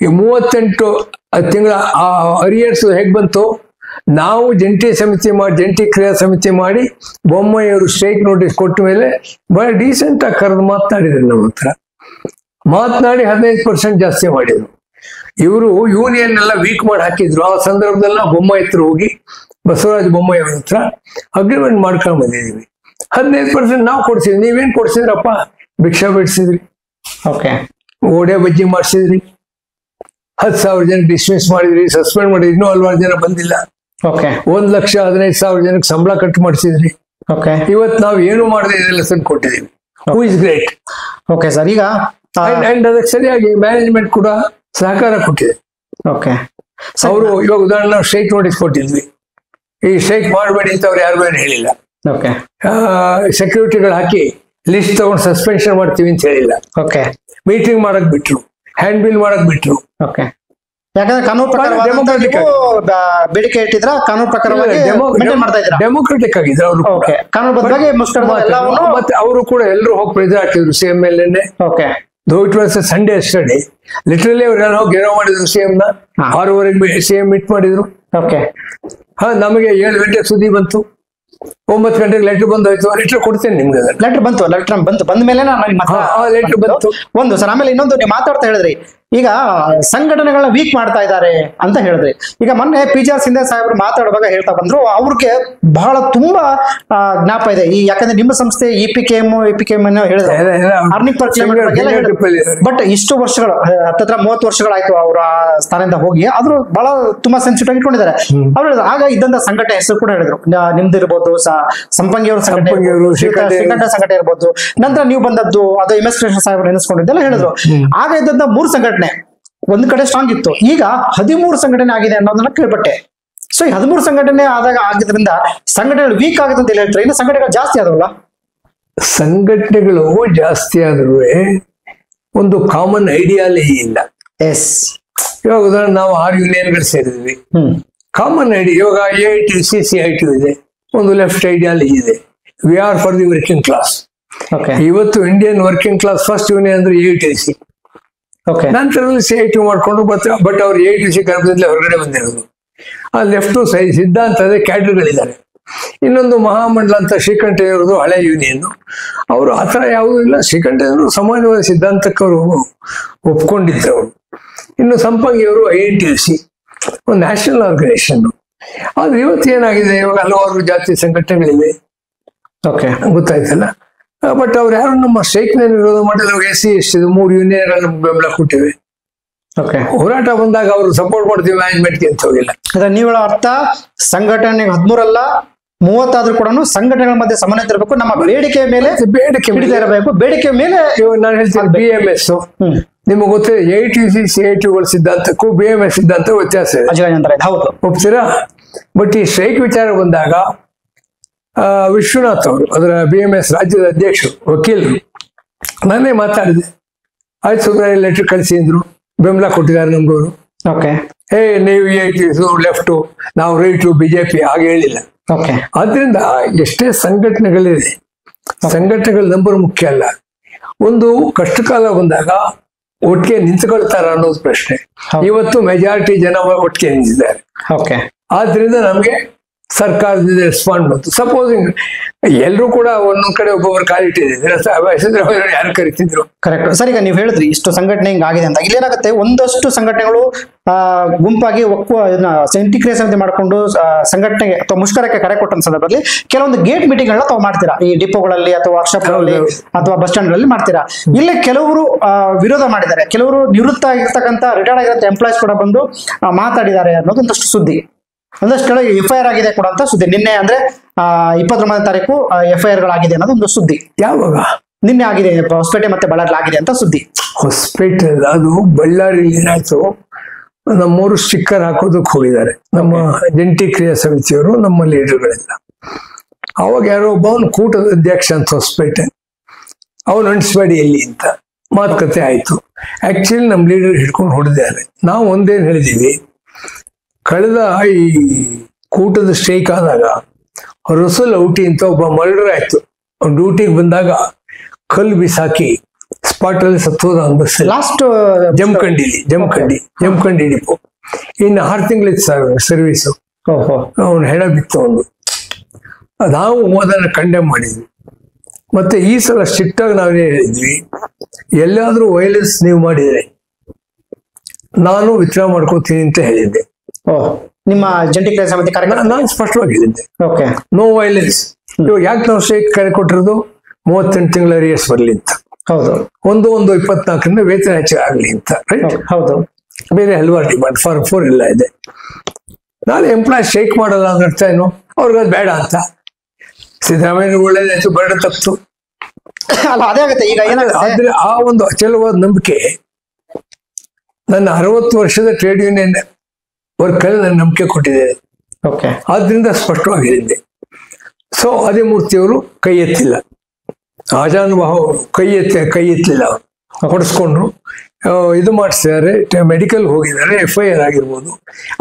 ಈ 38 ತಿಂಗಳ ಅರಿಯರ್ಸ್ ಹೇಗ್ ಬಂತು? ನಾವು ಜಂಟಿ ಕ್ರಿಯಾ ಸಮಿತಿ ಮಾಡಿ ಬೊಮ್ಮಾಯಿಯವರು ಸ್ಟ್ರೈಕ್ ನೋಟಿಸ್ ಕೊಟ್ಟ ಮೇಲೆ ಬಹಳ ಡೀಸೆಂಟ್ ಆಗಿ ಕರೆದು ಮಾತನಾಡಿದ್ರು ನಮ್ಮ ಹತ್ರ. ಮಾತನಾಡಿ 15% ಜಾಸ್ತಿ ಮಾಡಿದ್ರು. ಇವರು ಯೂನಿಯನ್ ಎಲ್ಲ ವೀಕ್ ಮಾಡಿ ಹಾಕಿದ್ರು. ಆ ಸಂದರ್ಭದಲ್ಲಿ ನಾವು ಬೊಮ್ಮಾಯಿ ಹತ್ರ ಹೋಗಿ ಬಸವರಾಜ ಬೊಮ್ಮಾಯಿ ಅವ್ರ ಹತ್ರ ಅಗ್ರಿಮೆಂಟ್ ಮಾಡ್ಕೊಂಡ್ ಬಂದಿದೀವಿ. 15% ನಾವು ಕೊಡ್ಸಿದ್ವಿ. ನೀವೇನ್ ಕೊಡ್ಸಿದ್ರಪ್ಪ? ಭಿಕ್ಷಾ ಬಿಡಿಸಿದ್ರಿ, ಓಡೆ ಬಜ್ಜಿ ಮಾಡಿಸಿದ್ರಿ, 10,000 ಜನ ಡಿಸ್ಮಿಸ್ ಮಾಡಿದ್ರಿ, ಸಸ್ಪೆಂಡ್ ಮಾಡಿದ್ರಿ, ಇನ್ನೂ 4 ಜನ ಬಂದಿಲ್ಲ. 1,15,000 ಜನಕ್ಕೆ ಸಂಬಳ ಕಟ್ ಮಾಡಿಸಿದ್ರಿ. ಇವತ್ತು ನಾವು ಏನು ಮಾಡದೆ ಇದೆಲ್ಲ ತಂದು ಕೊಟ್ಟಿದೀವಿ. Who is great. Okay sir. ಈಗ ಅಂಡ್ ಅದಕ್ಕೆ ಸರಿಯಾಗಿ ಮ್ಯಾನೇಜ್ಮೆಂಟ್ ಕೂಡ ಸಹಕಾರ ಕೊಟ್ಟಿದೆ. ಅವರು ಇವಾಗ ಉದಾಹರಣೆ ನಾವು ಸ್ಟ್ರೈಕ್ ನೋಟಿಸ್ ಕೊಟ್ಟಿದ್ವಿ. ಈ ಸ್ಟ್ರೈಕ್ ಮಾಡಬೇಡಿ ಅಂತ ಅವ್ರು ಯಾರು ಹೇಳಿಲ್ಲ. ಸೆಕ್ಯೂರಿಟಿಗಳು ಹಾಕಿ ಲಿಸ್ಟ್ ತಗೊಂಡು ಸಸ್ಪೆನ್ಷನ್ ಮಾಡ್ತೀವಿ ಅಂತ ಹೇಳಿಲ್ಲ. ಮೀಟಿಂಗ್ ಮಾಡಕ್ ಬಿಟ್ರು, ಹ್ಯಾಂಡ್ ಬಿಲ್ ಮಾಡಕ್ ಬಿಟ್ರು. ಯಾಕಂದ್ರೆ ಕಾನೂನು ಪ್ರಕಾರ ಬೇಡಿಕೆ ಇಟ್ಟಿದ್ರ, ಕಾನೂನು ಪ್ರಕಾರವಾಗಿ ಡೆಮೋಕ್ರೆಟಿಕ್ ಆಗಿದ್ರು ಅವರು. ಮತ್ತೆ ಅವರು ಕೂಡ ಎಲ್ಲರೂ ಹೋಗಿ ಪ್ರೆಸರ್ ಹಾಕಿದ್ರು ಸಿಎಂ ಮೇಲೆನೆ. It was Sunday study. Literally ಅವ್ರು ಎಲ್ಲ ಹೋಗಿ ಗೆರವ್ ಮಾಡಿದ್ರು ಸಿಎಂ ನ. 6:15 ಸಿಎಂ ಮೀಟ್ ಮಾಡಿದ್ರು. ನಮಗೆ 7 ಗಂಟೆಗೆ ಸುದ್ದಿ ಬಂತು. 9 ಗಂಟೆಗೆ ಲೆಟರ್ ಬಂದೋಯ್ತು. ಲೆಟರ್ ಕೊಡ್ತೇನೆ ನಿಮ್ಗೆ. ಲೆಟರ್ ಬಂತು ಬಂದ ಮೇಲೆ ಲೆಟರ್ ಬಂತು. ಒಂದು ಸರ್. ಆಮೇಲೆ ಇನ್ನೊಂದು ನೀವು ಮಾತಾಡ್ತಾ ಹೇಳಿದ್ರಿ, ಈಗ ಸಂಘಟನೆಗಳನ್ನ ವೀಕ್ ಮಾಡ್ತಾ ಇದ್ದಾರೆ ಅಂತ ಹೇಳಿದ್ರಿ. ಈಗ ಮೊನ್ನೆ PGR ಸಿಂಧೆ ಸಾಹೇಬ್ರು ಮಾತಾಡುವಾಗ ಹೇಳ್ತಾ ಬಂದ್ರು, ಅವ್ರಿಗೆ ಬಹಳ ತುಂಬಾ ಜ್ಞಾಪ ಇದೆ. ಈ ಯಾಕಂದ್ರೆ ನಿಮ್ಮ ಸಂಸ್ಥೆ EPKM ಹೇಳಿದ್ರೆ ಅರ್ನಿಂಗ್ ಪರ್ ಕಿಲೋಮೀಟರ್. ಬಟ್ ಇಷ್ಟು ವರ್ಷಗಳು, ಹತ್ತತ್ರ 30 ವರ್ಷಗಳಾಯ್ತು ಅವರ ಸ್ಥಾನದಿಂದ ಹೋಗಿ. ಆದ್ರೂ ಬಹಳ ತುಂಬಾ ಸೆನ್ಸಿಟಿವ್ ಆಗಿ ಇಟ್ಕೊಂಡಿದ್ದಾರೆ. ಅವ್ರು ಆಗ ಇದ್ದಂತ ಸಂಘಟನೆ ಹೆಸರು ಕೂಡ ಹೇಳಿದ್ರು. ನಿಮ್ದು ಇರ್ಬೋದು, ಸಂಪಂಗಿ ಅವ್ರ ಸಂಘಟನೆ ಇರ್ಬೋದು. ನಂತರ ನೀವು ಬಂದದ್ದು ಅದು MS ಕೃಷ್ಣ ಸಾಹೇಬ್ರು ನೆನೆಸ್ಕೊಂಡಿದ್ದೆಲ್ಲ ಹೇಳಿದ್ರು. ಆಗ ಇದ್ದಂತ 3 ಸಂಘಟನೆ ಒಂದ್ ಕಡೆ ಸ್ಟ್ರಾಂಗ್ ಇತ್ತು. ಈಗ 13 ಸಂಘಟನೆ ಆಗಿದೆ ಅನ್ನೋದನ್ನ ಕೇಳ್ಪಟ್ಟೆ. ಸೊ ಈ 13 ಸಂಘಟನೆ ಆಗಿದ್ರಿಂದ ಸಂಘಟನೆಗಳು ವೀಕ್ ಆಗುತ್ತೆ ಅಂತ ಹೇಳ್ತಾರೆ. ಇನ್ನು ಸಂಘಟನೆಗಳು ಜಾಸ್ತಿ ಆದವಲ್ಲ? ಸಂಘಟನೆಗಳು ಜಾಸ್ತಿ ಆದ್ರೂ ಒಂದು ಕಾಮನ್ ಐಡಿಯಾಲಜಿ ಇಲ್ಲ. ಇವಾಗ ಉದಾಹರಣೆ ನಾವು 6 ಯೂನಿಯನ್ಗಳು ಸೇರಿದ್ವಿ. ಕಾಮನ್ ಐಡಿಯಾ ಇವಾಗ AITUC CITU ಇದೆ, ಒಂದು ಲೆಫ್ಟ್ ಐಡಿಯಾಲಜಿ ಇದೆ. We are for the working class. ಇವತ್ತು Indian working class first union ಅಂದ್ರೆ AITUC. ನಂತರದಲ್ಲಿ CITU ಮಾಡ್ಕೊಂಡು ಬಟ್ ಅವ್ರು AITUC ಗರ್ಭದಲ್ಲಿ ಹೊರಗಡೆ ಬಂದಿರೋದು. ಆ ಲೆಫ್ಟ್ ಸಿದ್ಧಾಂತದ ಕ್ಯಾಡರ್ಗಳಿದ್ದಾರೆ. ಇನ್ನೊಂದು ಮಹಾಮಂಡಲ ಅಂತ ಶ್ರೀಕಂಠಯ್ಯವ್ರದ್ದು ಹಳೆ ಯೂನಿಯನ್. ಅವರು ಆತರ ಯಾವುದೂ ಇಲ್ಲ. ಶ್ರೀಕಂಠಯ್ಯವರು ಸಮಾಜವಾದ ಸಿದ್ಧಾಂತಕ್ಕೆ ಅವರು ಒಪ್ಕೊಂಡಿದ್ರು ಅವರು. ಇನ್ನು ಸಂಪಂಗಿಯವರು INTUC, ಒಂದು ನ್ಯಾಷನಲ್ ಆರ್ಗನೈಸೇಷನ್. ಆದ್ರೆ ಇವತ್ತು ಏನಾಗಿದೆ, ಇವಾಗ ಹಲವಾರು ಜಾತಿ ಸಂಘಟನೆಗಳಿವೆ, ಗೊತ್ತಾಯ್ತಲ್ಲ. ಬಟ್ ಅವ್ರು ಯಾರು ನಮ್ಮ ಸ್ಟ್ರೈಕ್ ನಲ್ಲಿ ವಿರೋಧ ಮಾಡಿಲ್ಲ. SC ST 3 ಯೂನಿಯನ್ ಬೆಂಬಲ ಕೊಟ್ಟಿವೆ. ಹೋರಾಟ ಬಂದಾಗ ಅವರು ಸಪೋರ್ಟ್ ಮಾಡ್ತೀವಿ ಮ್ಯಾನೇಜ್ಮೆಂಟ್ಗೆ ಅಂತ ಹೋಗಿಲ್ಲ. ನೀವುಗಳ ಅರ್ಥ ಸಂಘಟನೆ 13 ಅಲ್ಲ 30 ಆದ್ರೂ ಕೂಡ ಸಂಘಟನೆಗಳ ಮಧ್ಯೆ ಸಮನ್ವಯ ಇರಬೇಕು. ನಮ್ಮ ಬೇಡಿಕೆ ಮೇಲೆ ಇರಬೇಕು. ಬೇಡಿಕೆ ಮೇಲೆ ನಾನು ಹೇಳ್ತೀನಿ BMS. ನಿಮಗೆ ಗೊತ್ತಿದೆ AITUC CITUಗಳ ಸಿದ್ಧಾಂತಕ್ಕೂ BMS ಸಿದ್ಧಾಂತ ವ್ಯತ್ಯಾಸ ಇದೆ. ಒಪ್ತೀರಾ? ಬಟ್ ಈ ಸ್ಟ್ರೈಕ್ ವಿಚಾರ ಬಂದಾಗ ವಿಶ್ವನಾಥ್ ಅವರು, ಅದರ BMS ರಾಜ್ಯದ ಅಧ್ಯಕ್ಷರು, ವಕೀಲರು, ನಾನೇ ಮಾತಾಡಿದೆ. ಆಯ್ತು ಸುಬ್ರಾಯ ಲೆಟರ್ ಕಳಿಸಿ ಅಂದ್ರು. ಬೆಂಬಲ ಕೊಟ್ಟಿದ್ದಾರೆ ನಮ್ಗವರು. ನೀವು AITUC ಲೆಫ್ಟ್, ನಾವು ರೈಟು, BJP ಹಾಗೆ ಹೇಳಿಲ್ಲ. ಆದ್ರಿಂದ ಎಷ್ಟೇ ಸಂಘಟನೆಗಳಿದೆ, ಸಂಘಟನೆಗಳ ನಂಬರ್ ಮುಖ್ಯ ಅಲ್ಲ. ಒಂದು ಕಷ್ಟಕಾಲ ಬಂದಾಗ ಒಟ್ಟಿಗೆ ನಿಂತ್ಕೊಳ್ತಾರ ಅನ್ನೋದು ಪ್ರಶ್ನೆ. ಇವತ್ತು ಮೆಜಾರಿಟಿ ಜನ ಒಟ್ಟಿಗೆ ನಿಂತಿದ್ದಾರೆ. ಆದ್ರಿಂದ ನಮ್ಗೆ ಸರ್ಕಾರದಿಂದ ರೆಸ್ಪಾಂಡ್ ಬಂತು. ಸಪೋಸಿಂಗ್ ಎಲ್ಲರೂ ಕೂಡ ಒಂದೊಂದ್ ಕಡೆ ಒಬ್ಬೊಬ್ಬರು ಕಾಲಿಟ್ಟಿದ್ರೆ ಯಾರು ಕರಿತಿದ್ರು. Correct sir. ಈಗ ನೀವು ಹೇಳಿದ್ರಿ ಇಷ್ಟು ಸಂಘಟನೆ ಹಿಂಗ್ ಆಗಿದೆ ಅಂತ. ಇಲ್ಲೇನಾಗುತ್ತೆ, ಒಂದಷ್ಟು ಸಂಘಟನೆಗಳು ಗುಂಪಾಗಿ ಇಂಟಿಗ್ರೇಷನ್ ಸಮಿತಿ ಮಾಡ್ಕೊಂಡು ಸಂಘಟನೆಗೆ ಅಥವಾ ಮುಷ್ಕರಕ್ಕೆ ಕರೆ ಕೊಟ್ಟ ಸಂದರ್ಭದಲ್ಲಿ ಕೆಲವೊಂದು ಗೇಟ್ ಮೀಟಿಂಗ್ ಗಳನ್ನ ತಾವು ಮಾಡ್ತೀರಾ. ಈ ಡಿಪೋಗಳಲ್ಲಿ ಅಥವಾ ವರ್ಕ್ಶಾಪ್ ಗಳಲ್ಲಿ ಅಥವಾ ಬಸ್ ಸ್ಟ್ಯಾಂಡ್ ಗಳಲ್ಲಿ ಮಾಡ್ತೀರಾ. ಇಲ್ಲೇ ಕೆಲವರು ವಿರೋಧ ಮಾಡಿದ್ದಾರೆ, ಕೆಲವರು ನಿವೃತ್ತ ಆಗಿರ್ತಕ್ಕಂಥ ರಿಟೈರ್ಡ್ ಆಗಿರೋ ಎಂಪ್ಲಾಯ್ಸ್ ಕೂಡ ಬಂದು ಮಾತಾಡಿದ್ದಾರೆ ಅನ್ನೋದೊಂದಷ್ಟು ಸುದ್ದಿ. ಒಂದಷ್ಟು ಕೆಳಗೆ FIR ಆಗಿದೆ ಕೂಡ ಅಂತ ಸುದ್ದಿ. ನಿನ್ನೆ ಅಂದ್ರೆ 29ನೇ ತಾರೀಕು FIR ಗಳಾಗಿದೆ ಅನ್ನೋದು ಒಂದು ಸುದ್ದಿ. ಯಾವಾಗ? ನಿನ್ನೆ ಆಗಿದೆ, ಹೊಸಪೇಟೆ ಮತ್ತೆ ಬಳ್ಳಾರಿ ಆಗಿದೆ ಅಂತ ಸುದ್ದಿ. ಹೊಸಪೇಟೆ ಅದು ಬಳ್ಳಾರಿ ಏನಾಯ್ತು, ನಮ್ಮವರು ಸ್ಟಿಕ್ಕರ್ ಹಾಕೋದಕ್ಕೆ ಹೋಗಿದ್ದಾರೆ ನಮ್ಮ ಜಂಟಿ ಕ್ರಿಯಾ ಸಮಿತಿಯವರು, ನಮ್ಮ ಲೀಡರ್ಗಳೆಲ್ಲ. ಅವಾಗ ಯಾರೋ ಒಬ್ಬವನು ಕೂಟದ ಅಧ್ಯಕ್ಷ ಅಂತ ಹೊಸಪೇಟೆ, ಅವನು ಅಣಿಸ್ಬೇಡಿ ಎಲ್ಲಿ ಅಂತ ಮಾತುಕತೆ ಆಯ್ತು. ಆಕ್ಚುಲಿ ನಮ್ಮ ಲೀಡರ್ ಹಿಡ್ಕೊಂಡು ಹೊಡೆದಿದ್ದಾರೆ. ನಾವು ಒಂದೇನು ಹೇಳಿದೀವಿ, ಕಳೆದ ಈ ಕೂಟದ ಸ್ಟ್ರೈಕ್ ಆದಾಗ ರಸೂಲ್ ಔಟಿ ಅಂತ ಒಬ್ಬ ಮರ್ಡರ್ ಆಯ್ತು. ಡ್ಯೂಟಿಗೆ ಬಂದಾಗ ಕಲ್ಲು ಬಿಸಾಕಿ ಸ್ಪಾಟ್ ಅಲ್ಲಿ ಸತ್ತೋದ ಬಸ್ ಲಾಸ್ಟ್ ಜಮಖಂಡಿ ಡಿಪೋ. ಇನ್ನು 6 ತಿಂಗಳಿತ್ತು ಸರ್ ಸರ್ವಿಸು. ಅವನು ಹೆಣ ಬಿತ್ತು ಒಂದು. ನಾವು ಅದನ್ನ ಕಂಡೆಮ್ ಮಾಡಿದ್ವಿ. ಮತ್ತೆ ಈ ಸಲ ಸ್ಟ್ರಿಕ್ಟ್ ಆಗಿ ನಾವೇನೇ ಹೇಳಿದ್ವಿ, ಎಲ್ಲಾದ್ರೂ ವೈಲೆನ್ಸ್ ನೀವು ಮಾಡಿದ್ರೆ ನಾನು ವಿತ್ಡ್ರಾ ಮಾಡ್ಕೋತೀನಿ ಅಂತ ಹೇಳಿದ್ದೆ. ನಿಮ್ಮ ಜಂಟಿ ಕ್ರಿಯಾ ಸಮಿತಿ ನಾನು ಸ್ಪಷ್ಟವಾಗಿ ಹೇಳಿದ್ದೆ, ನೋ ವೈಲೆನ್ಸ್. ಇವಾಗ ಯಾಕೆ ನಾವು ಸ್ಟ್ರೈಕ್ ಕರೆ ಕೊಟ್ಟಿರೋದು, 38 ತಿಂಗಳ ಅರಿಯರ್ಸ್ ಬರ್ಲಿ ಅಂತ. ಹೌದು. 1/1/24 ವೇತನ ಹೆಚ್ಚಾಗಲಿ ಆಗ್ಲಿ ಅಂತ. ರೈಟ್. ಹೌದು. ಬೇರೆ ಹಲವಾರು ಡಿಮಾಂಡ್ ಫಾರ್ಮ್ 4 ಎಲ್ಲ ಇದೆ. ನಾಳೆ ಎಂಪ್ಲಾಯ್ ಸ್ಟ್ರೈಕ್ ಮಾಡಲ್ಲ ಅಂತ ಅರ್ಥ ಏನು, ಅವ್ರಿಗೆ ಅದು ಬೇಡ ಅಂತ. ಸಿದ್ದರಾಮಯ್ಯ ಒಳ್ಳೇದಾಯ್ತು, ಬೇಡ ತಪ್ಪಿತು ಅಲ್ಲ, ಅದೇ ಆಗುತ್ತೆ. ಈಗ ಆದ್ರೆ ಆ ಒಂದು ಅಚಲವಾದ ನಂಬಿಕೆ ನನ್ನ 60 ವರ್ಷದ ಟ್ರೇಡ್ ಯೂನಿಯನ್ ವರ್ಕಲ್ಲಿ ನನ್ನ ನಂಬಿಕೆ ಕೊಟ್ಟಿದೆ. ಆದ್ರಿಂದ ಸ್ಪಷ್ಟವಾಗಿ ಹೇಳಿದ್ದೆ. ಸೊ ಆದಿಮೂರ್ತಿಯವರು ಕೈ ಎತ್ತಿಲ್ಲ, ಆಜಾನುಭಾವ ಕೈ ಎತ್ತಲಿಲ್ಲ. ಅವರು ಹೊಡೆಸ್ಕೊಂಡ್ರು, ಇದು ಮಾಡಿಸಿದ್ದಾರೆ, ಮೆಡಿಕಲ್ ಹೋಗಿದ್ದಾರೆ, FIR ಆಗಿರ್ಬೋದು,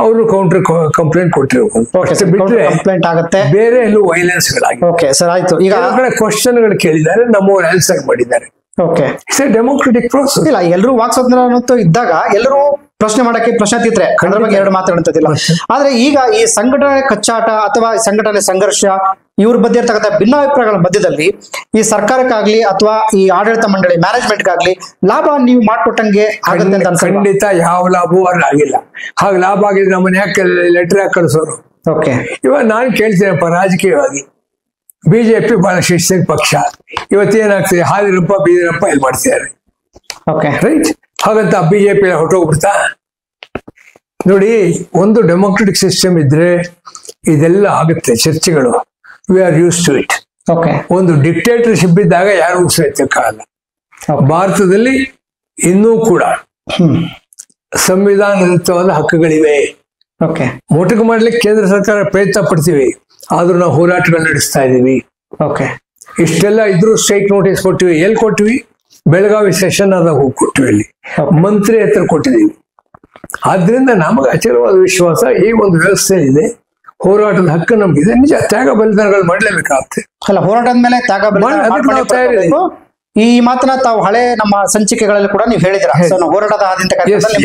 ಅವರು ಕೌಂಟರ್ ಕಂಪ್ಲೇಂಟ್ ಕೊಟ್ಟಿರ್ಬೋದು. ಬಿಟ್ಟರೆ ಕಂಪ್ಲೇಂಟ್ ಆಗುತ್ತೆ, ಬೇರೆ ಎಲ್ಲೂ ವೈಲೆನ್ಸ್ ಗಳಾಗಿ. ಸರ್ ಆಯ್ತು. ಈಗ ಕ್ವಶನ್ ಗಳು ಕೇಳಿದ್ದಾರೆ, ನಮ್ಮವ್ರು ಆನ್ಸರ್ ಮಾಡಿದ್ದಾರೆ. It's A democratic process. ಇಲ್ಲ, ಎಲ್ಲರೂ ವಾಕ್ ಸ್ವಾತಂತ್ರ್ಯ ಇದ್ದಾಗ ಎಲ್ಲರೂ ಪ್ರಶ್ನೆ ಮಾಡಕ್ಕೆ ಪ್ರಶ್ನಾತೀತ್ರೆ ಅದ್ರ ಬಗ್ಗೆ 2 ಮಾತಾಡುವಂತದಿಲ್ಲ. ಆದ್ರೆ ಈಗ ಈ ಸಂಘಟನೆ ಕಚ್ಚಾಟ ಅಥವಾ ಸಂಘಟನೆ ಸಂಘರ್ಷ ಇವ್ರ ಬಗ್ಗೆ ಇರ್ತಕ್ಕಂಥ ಭಿನ್ನಾಭಿಪ್ರಾಯಗಳ ಮಧ್ಯದಲ್ಲಿ ಈ ಸರ್ಕಾರಕ್ಕಾಗ್ಲಿ ಅಥವಾ ಈ ಆಡಳಿತ ಮಂಡಳಿ ಮ್ಯಾನೇಜ್ಮೆಂಟ್ಗಾಗ್ಲಿ ಲಾಭ ನೀವು ಮಾಡ್ಕೊಟ್ಟಂಗೆ ಆಗುತ್ತೆ ಅಂತ ಅನ್ಸಲ್ಲ? ಖಂಡಿತ ಯಾವ ಲಾಭವೂ ಆಗಿಲ್ಲ. ಹಾಗೆ ಲಾಭ ಆಗಿದ್ರೆ ನಮ್ಮನ್ನ ಯಾಕೆ ಲೆಟರ್ ಹಾಕಿ ಕಳಿಸೋರು? ಇವಾಗ ನಾನು ಕೇಳ್ತೀನಪ್ಪ, ರಾಜಕೀಯವಾಗಿ ಬಿಜೆಪಿ ಬಹಳ ಶಿಸ್ತಿನ ಪಕ್ಷ. ಇವತ್ತೇನಾಗ್ತದೆ, ಹಾಲಿರಪ್ಪ ಬೀದಿರಪ್ಪ ಇಲ್ಲಿ ಮಾಡ್ತಿದ್ದಾರೆ. ರೈಟ್. ಹಾಗಂತ ಬಿಜೆಪಿ ಹೊರಟೋಗ್ಬಿಡ್ತಾ? ನೋಡಿ, ಒಂದು ಡೆಮೋಕ್ರೆಟಿಕ್ ಸಿಸ್ಟಮ್ ಇದ್ರೆ ಇದೆಲ್ಲ ಆಗುತ್ತೆ, ಚರ್ಚೆಗಳು. We are use to it. ಒಂದು ಡಿಕ್ಟೇಟರ್ಶಿಪ್ ಇದ್ದಾಗ ಯಾರು ಸಹಿತಕ್ಕಾಗಲ್ಲ. ಭಾರತದಲ್ಲಿ ಇನ್ನೂ ಕೂಡ ಸಂವಿಧಾನದತ್ತವಾದ ಹಕ್ಕುಗಳಿವೆ. ಮೊಟಕು ಮಾಡ್ಲಿಕ್ಕೆ ಕೇಂದ್ರ ಸರ್ಕಾರ ಪ್ರಯತ್ನ ಪಡ್ತೀವಿ, ಆದ್ರೂ ನಾವು ಹೋರಾಟಗಳು ನಡೆಸ್ತಾ ಇದೀವಿ. ಇಷ್ಟೆಲ್ಲ ಇದ್ರೂ ಸ್ಟ್ರೈಕ್ ನೋಟಿಸ್ ಕೊಟ್ಟಿವಿ. ಎಲ್ಲಿ ಕೊಟ್ಟಿವಿ? ಬೆಳಗಾವಿ ಸೆಷನ್ ಆದಾಗ ಹೋಗಿ ಕೊಟ್ಟಿವಿ, ಅಲ್ಲಿ ಮಂತ್ರಿ ಹತ್ರ ಕೊಟ್ಟಿದ್ದೀವಿ. ಆದ್ರಿಂದ ನಮಗೆ ಅಚಲವಾದ ವಿಶ್ವಾಸ ಈ ಒಂದು ವ್ಯವಸ್ಥೆ ಇದೆ. ಹೋರಾಟದ ಹಕ್ಕು ನಮ್ಗಿದೆ. ನಿಜ, ತ್ಯಾಗ ಬಲಿದಾನಗಳು ಮಾಡ್ಲೇಬೇಕಾಗುತ್ತೆ. ಅಲ್ಲ, ಹೋರಾಟದ ಮೇಲೆ ತ್ಯಾಗ ಈ ಮಾತನ್ನ ತಾವು ಹಳೆ ನಮ್ಮ ಸಂಚಿಕೆಗಳಲ್ಲಿ ಕೂಡ ನೀವು ಹೇಳಿದ್ರ. ಹೋರಾಟದ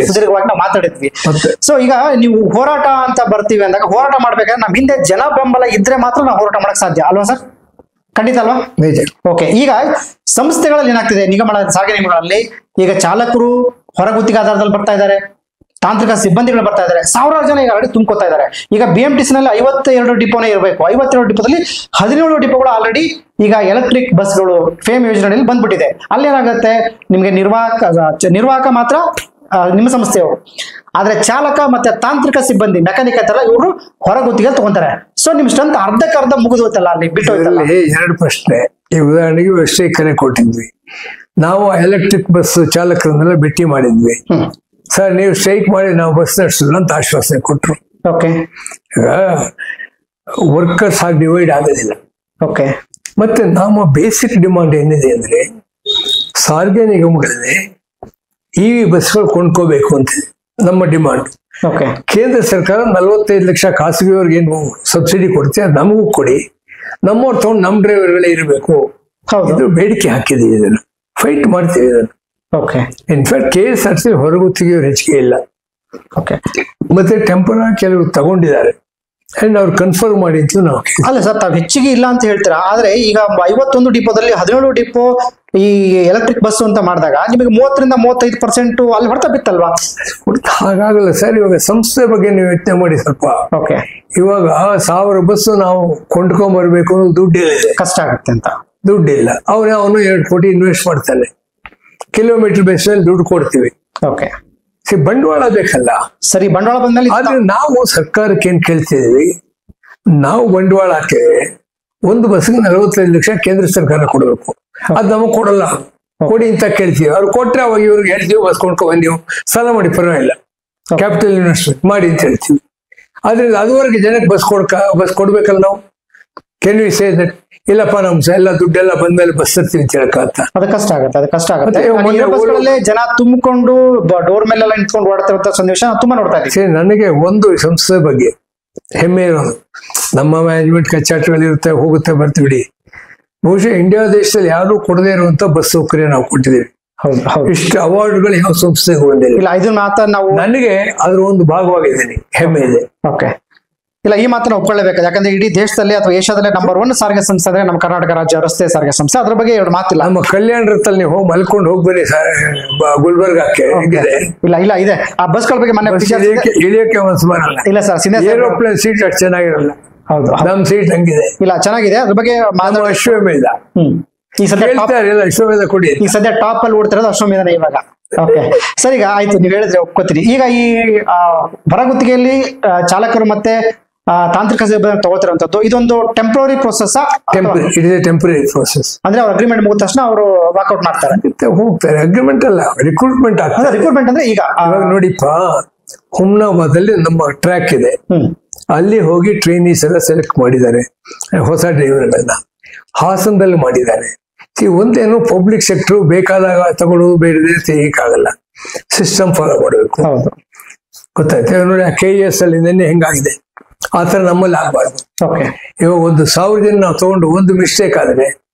ಸುದೀರ್ಘವಾಗಿ ನಾವು ಮಾತಾಡಿದ್ವಿ. ಸೊ ಈಗ ನೀವು ಹೋರಾಟ ಅಂತ ಬರ್ತೀವಿ ಅಂದಾಗ, ಹೋರಾಟ ಮಾಡ್ಬೇಕಾದ್ರೆ ನಮ್ ಹಿಂದೆ ಜನ ಬೆಂಬಲ ಇದ್ರೆ ಮಾತ್ರ ನಾವು ಹೋರಾಟ ಮಾಡಕ್ ಸಾಧ್ಯ ಅಲ್ವಾ ಸರ್? ಖಂಡಿತ ಅಲ್ವಾ? ಈಗ ಸಂಸ್ಥೆಗಳಲ್ಲಿ ಏನಾಗ್ತಿದೆ, ಸಾರಿಗೆ ನಿಗಮಗಳಲ್ಲಿ ಈಗ ಚಾಲಕರು ಹೊರಗುತ್ತಿಗೆ ಆಧಾರದಲ್ಲಿ ಬರ್ತಾ ಇದ್ದಾರೆ, ತಾಂತ್ರಿಕ ಸಿಬ್ಬಂದಿಗಳು ಬರ್ತಾ ಇದ್ದಾರೆ, 1000 ಜನ ಈಗ ಆಲ್ರೆಡಿ ತುಂಬ್ಕೋತಾ ಇದ್ದಾರೆ. ಈಗ BMTC ನಲ್ಲಿ 52 ಡಿಪೋನೇ ಇರಬೇಕು. 52 ಡಿಪೋದಲ್ಲಿ 17 ಡಿಪೋಗಳು ಆಲ್ರೆಡಿ ಈಗ ಎಲೆಕ್ಟ್ರಿಕ್ ಬಸ್ಗಳು ಫೇಮ್ ಯೋಜನೆಯಲ್ಲಿ ಬಂದ್ಬಿಟ್ಟಿದೆ. ಅಲ್ಲೇನಾಗುತ್ತೆ, ನಿಮ್ಗೆ ನಿರ್ವಾಹಕ ಮಾತ್ರ ನಿಮ್ಮ ಸಂಸ್ಥೆಯವರು, ಆದ್ರೆ ಚಾಲಕ ಮತ್ತೆ ತಾಂತ್ರಿಕ ಸಿಬ್ಬಂದಿ ಮೆಕ್ಯಾನಿಕ್ ತರ ಇವರು ಹೊರಗುತ್ತಿಗೆ ತಗೊಂತಾರೆ. ಸೊ ನಿಮ್ ಸ್ಟ್ರೆಂತ್ ಅರ್ಧಕ್ಕರ್ಧ ಮುಗಿದೋಯ್ತಲ್ಲ, ಅಲ್ಲಿ ಬಿಟ್ಟು. 2 ಪ್ರಶ್ನೆ. ಈ ಉದಾಹರಣೆಗೆ ಅಷ್ಟೇ ಕರೆ ಕೊಟ್ಟಿದ್ವಿ. ನಾವು ಎಲೆಕ್ಟ್ರಿಕ್ ಬಸ್ ಚಾಲಕರನ್ನೆಲ್ಲ ಭೇಟಿ ಮಾಡಿದ್ವಿ. ಸರ್, ನೀವು ಸ್ಟ್ರೈಕ್ ಮಾಡಿ ನಾವು ಬಸ್ ನಡೆಸಲ್ಲ ಅಂತ ಆಶ್ವಾಸನೆ ಕೊಟ್ರು. ಈಗ ವರ್ಕರ್ಸ್ ಆಗಿ ಡಿವೈಡ್ ಆಗೋದಿಲ್ಲ. ಮತ್ತೆ ನಮ್ಮ ಬೇಸಿಕ್ ಡಿಮಾಂಡ್ ಏನಿದೆ ಅಂದ್ರೆ, ಸಾರಿಗೆ ನಿಗಮಗಳಲ್ಲಿ EV ಬಸ್ಗಳು ಕೊಂಡ್ಕೋಬೇಕು ಅಂತ ನಮ್ಮ ಡಿಮಾಂಡ್. ಕೇಂದ್ರ ಸರ್ಕಾರ 45 ಲಕ್ಷ ಖಾಸಗಿಯವ್ರಿಗೆ ಏನು ಸಬ್ಸಿಡಿ ಕೊಡ್ತೀವಿ, ಅದು ನಮಗೂ ಕೊಡಿ, ನಮ್ಮವ್ರು ತಗೊಂಡು ನಮ್ಮ ಡ್ರೈವರ್ಗಳೇ ಇರಬೇಕು. ಇದು ಬೇಡಿಕೆ ಹಾಕಿದೀವಿ, ಇದನ್ನು ಫೈಟ್ ಮಾಡ್ತೀವಿ. ಇದನ್ನು ಇನ್ಫ್ಯಾಕ್ಟ್ KSRTC ಹೊರಗುತ್ತಿಗೆಯವ್ರು ಹೆಚ್ಚಿಗೆ ಇಲ್ಲ. ಮತ್ತೆ ಟೆಂಪರ ಕೆಲವರು ತಗೊಂಡಿದ್ದಾರೆ, ಅಂಡ್ ಅವ್ರು ಕನ್ಫರ್ಮ್ ಮಾಡಿ ಅಂತ ನಾವು. ಅಲ್ಲ ಸರ್, ತಾವ್ ಹೆಚ್ಚಿಗೆ ಇಲ್ಲ ಅಂತ ಹೇಳ್ತೀರಾ, ಆದ್ರೆ ಈಗ 51 ಡಿಪೋದಲ್ಲಿ 17 ಡಿಪೋ ಈ ಎಲೆಕ್ಟ್ರಿಕ್ ಬಸ್ ಅಂತ ಮಾಡಿದಾಗ ನಿಮಗೆ 30-35% ಅಲ್ಲಿ ಹೊರತ ಬಿತ್ತಲ್ವಾ? ಹಾಗಾಗಲ್ಲ ಸರ್. ಇವಾಗ ಸಂಸ್ಥೆ ಬಗ್ಗೆ ನೀವು ಯೋಚನೆ ಮಾಡಿ ಸ್ವಲ್ಪ. ಇವಾಗ 1000 ಬಸ್ ನಾವು ಕೊಂಡ್ಕೊಂಡ್ಬರ್ಬೇಕು ಅನ್ನೋ ದುಡ್ಡಿಲ್ಲ, ಕಷ್ಟ ಆಗುತ್ತೆ ಅಂತ. ದುಡ್ಡಿಲ್ಲ. ಅವನು 2 ಕೋಟಿ ಇನ್ವೆಸ್ಟ್ ಮಾಡ್ತಾನೆ, ಕಿಲೋಮೀಟರ್ ಬೇಸ್ ಮೇಲೆ ದುಡ್ಡು ಕೊಡ್ತೀವಿ. ಬಂಡವಾಳ ಬೇಕಲ್ಲ. ಸರಿ, ಬಂಡವಾಳ ಬಂದ್ಮೇಲೆ ಆದ್ರೆ ನಾವು ಸರ್ಕಾರಕ್ಕೆ ಏನ್ ಕೇಳ್ತಿದೀವಿ, ನಾವು ಬಂಡವಾಳ ಹಾಕಿದ್ರೆ ಒಂದು ಬಸ್ಗೆ 45 ಲಕ್ಷ ಕೇಂದ್ರ ಸರ್ಕಾರ ಕೊಡಬೇಕು. ಅದ್ ನಮಗ್ ಕೊಡಲ್ಲ, ಕೊಡಿ ಅಂತ ಕೇಳ್ತೀವಿ. ಅವ್ರು ಕೊಟ್ರೆ ಅವಾಗ ಇವ್ರಿಗೆ ಹೇಳ್ತೀವಿ, ಬಸ್ ಕೊಂಡ್ಕೊಂಡ್ ನೀವು ಸಾಲ ಮಾಡಿ ಪರವಾಗಿಲ್ಲ, ಕ್ಯಾಪಿಟಲ್ ಇನ್ವೆಸ್ಟ್ಮೆಂಟ್ ಮಾಡಿ ಅಂತ ಹೇಳ್ತೀವಿ. ಆದ್ರೆ ಅದುವರೆಗೆ ಜನಕ್ಕೆ ಬಸ್ ಕೊಡ್ಬೇಕಲ್ಲ ನಾವು. ಕೆನ್ ವಿ ಸೇ ದಟ್ ಇಲ್ಲಪ್ಪ ನಮ್ ಎಲ್ಲ ದುಡ್ಡೆಲ್ಲ ಬಂದ್ಮೇಲೆ ಬಸ್ ತರ್ತೀವಿ ಅಂತ ಹೇಳಕ್ಕಾಗತ್ತ? ಅದು ಕಷ್ಟ ಆಗುತ್ತೆ. ಜನ ತುಂಬಿಕೊಂಡು ಡೋರ್ ಮೇಲೆಲ್ಲ ನಿಂತ್ಕೊಂಡು ಓಡ್ತಿರೋ ಸನ್ನಿವೇಶ ತುಂಬಾ ನೋಡ್ತಾ ಇದ್ದೀವಿ. ನನಗೆ ಒಂದು ಸಂಸ್ಥೆ ಬಗ್ಗೆ ಹೆಮ್ಮೆ ಇರೋದು, ನಮ್ಮ ಮ್ಯಾನೇಜ್ಮೆಂಟ್ ಕಚ್ಚಾಟಗಳಿರುತ್ತೆ, ಹೋಗುತ್ತೆ ಬರ್ತೀವಿ. ಬಹುಶಃ ಇಂಡಿಯಾ ದೇಶದಲ್ಲಿ ಯಾರು ಕೊಡದೇ ಇರುವಂತ ಬಸ್ ಸೌಕರ್ಯ ನಾವು ಕೊಟ್ಟಿದ್ದೀವಿ. ಹೌದು ಹೌದು. ಇಷ್ಟು ಅವಾರ್ಡ್ಗಳು ಯಾವ ಸಂಸ್ಥೆಗೂ ಬಂದಿಲ್ಲ. ಇಲ್ಲ ಇದನ್ನ ಮಾತ್ರ ನಾವು ನನಗೆ ಅದ್ರ ಒಂದು ಭಾಗವಾಗಿದ್ದೀನಿ, ಹೆಮ್ಮೆ ಇದೆ. ಓಕೆ. ಇಲ್ಲ ಈ ಮಾತನ್ನ ಒಪ್ಕೊಳ್ಳೇಬೇಕು, ಯಾಕಂದ್ರೆ ಇಡೀ ದೇಶದಲ್ಲಿ ಅಥವಾ ಏಷ್ಯಾದಲ್ಲೇ ನಂಬರ್ 1 ಸಾರಿಗೆ ಸಂಸ್ಥೆ ಅಂದ್ರೆ ನಮ್ಮ ಕರ್ನಾಟಕ ರಾಜ್ಯ ರಸ್ತೆ ಸಾರಿಗೆ ಸಂಸ್ಥೆ. ಅದ್ರ ಬಗ್ಗೆ ಎರಡು ಮಾತಿಲ್ಲ. ನಮ್ಮ ಕಲ್ಯಾಣ ರಥಲ್ಲಿ ನೀವು ಹೋಗಿ ಮಲ್ಕೊಂಡು ಹೋಗ್ಬನ್ನಿ ಸರ್, ಗುಲ್ಬರ್ಗಕ್ಕೆ ಹೇಗಿದೆ. ಇಲ್ಲ ಇಲ್ಲ ಇದೆ ಆ ಬಸ್ಗಳ ಬಗ್ಗೆ ಮೊನ್ನೆ ಇಳಿಯಕ್ಕೆ ಮನ್ಸು ಬರಲ್ಲ. ಇಲ್ಲ ಸರ್, ಏರೋಪ್ಲೇನ್ ಸೀಟ್ ಅಷ್ಟು ಚೆನ್ನಾಗಿರಲ್ಲ. ಹೌದು ನಮ್ ಸೀಟ್ ಹಂಗಿದೆ. ಇಲ್ಲ ಚೆನ್ನಾಗಿದೆ, ಅದ್ರ ಬಗ್ಗೆ ಅಶ್ವಮೇಧ ಈ ಸದ್ಯ ಅಶ್ವಮೇಧ ಕೊಡಿ. ಈ ಸದ್ಯ ಟಾಪ್ ಅಲ್ಲಿ ಓಡ್ತಿರೋದು ಅಶ್ವಮೇಧನ ಇವಾಗ. ಓಕೆ ಸರ್, ಈಗ ಆಯ್ತು ನೀವು ಹೇಳಿದ್ರೆ ಒಪ್ಕೋತೀನಿ. ಈಗ ಈ ಹೊರಗುತ್ತಿಗೆಯಲ್ಲಿ ಚಾಲಕರು ಮತ್ತೆ ತಾಂತ್ರಿಕ ಸೇವೆ ತಗೋತಿರುವಂತದ್ದು ಇದೊಂದು ಟೆಂಪ್ರರಿ ಪ್ರೊಸೆಸ್. ಟೆಂಪ್ರರಿ ಪ್ರೊಸೆಸ್ ಅಂದ್ರೆ ಅವ್ರ ಅಗ್ರಿಮೆಂಟ್ ಮುಗಿದ ತಕ್ಷಣ ಅವರು ವಾಕೌಟ್ ಮಾಡ್ತಾರೆ, ಹೋಗ್ತಾರೆ. ಅಗ್ರಿಮೆಂಟ್ ಅಲ್ಲ, ರಿಕ್ರೂಟ್ಮೆಂಟ್ ಆಗ್ತದೆ. ರಿಕ್ರೂಟ್ಮೆಂಟ್ ಅಂದ್ರೆ ಈಗ ನೋಡಿಪ್ಪ, ಹುಮ್ನಾಬಾದಲ್ಲಿ ನಮ್ಮ ಟ್ರ್ಯಾಕ್ ಇದೆ, ಅಲ್ಲಿ ಹೋಗಿ ಟ್ರೈನೀಸ್ ಎಲ್ಲ ಸೆಲೆಕ್ಟ್ ಮಾಡಿದ್ದಾರೆ, ಹೊಸ ಡ್ರೈವರ್ಗಳನ್ನ. ಹಾಸನದಲ್ಲಿ ಮಾಡಿದ್ದಾರೆ. ಒಂದೇನು ಪಬ್ಲಿಕ್ ಸೆಕ್ಟರ್ ಬೇಕಾದಾಗ ತಗೊಳ್ಳೋದು, ಬೇರೆ ತೆಗಿಯಕ್ಕಾಗಲ್ಲ, ಸಿಸ್ಟಮ್ ಫಾಲೋ ಮಾಡಬೇಕು. ಗೊತ್ತಾಯ್ತು ನೋಡಿ, KES ಅಲ್ಲಿ ನಿನ್ನೆ ಹೆಂಗಾಗಿದೆ ಆ ತರ ನಮ್ಮಲ್ಲಿ ಆಗ್ಬಾರ್ದು. ಇವಾಗ 1,000 ಜನ ನಾವು ತಗೊಂಡು ಒಂದು ಮಿಸ್ಟೇಕ್ ಆದ್ರೆ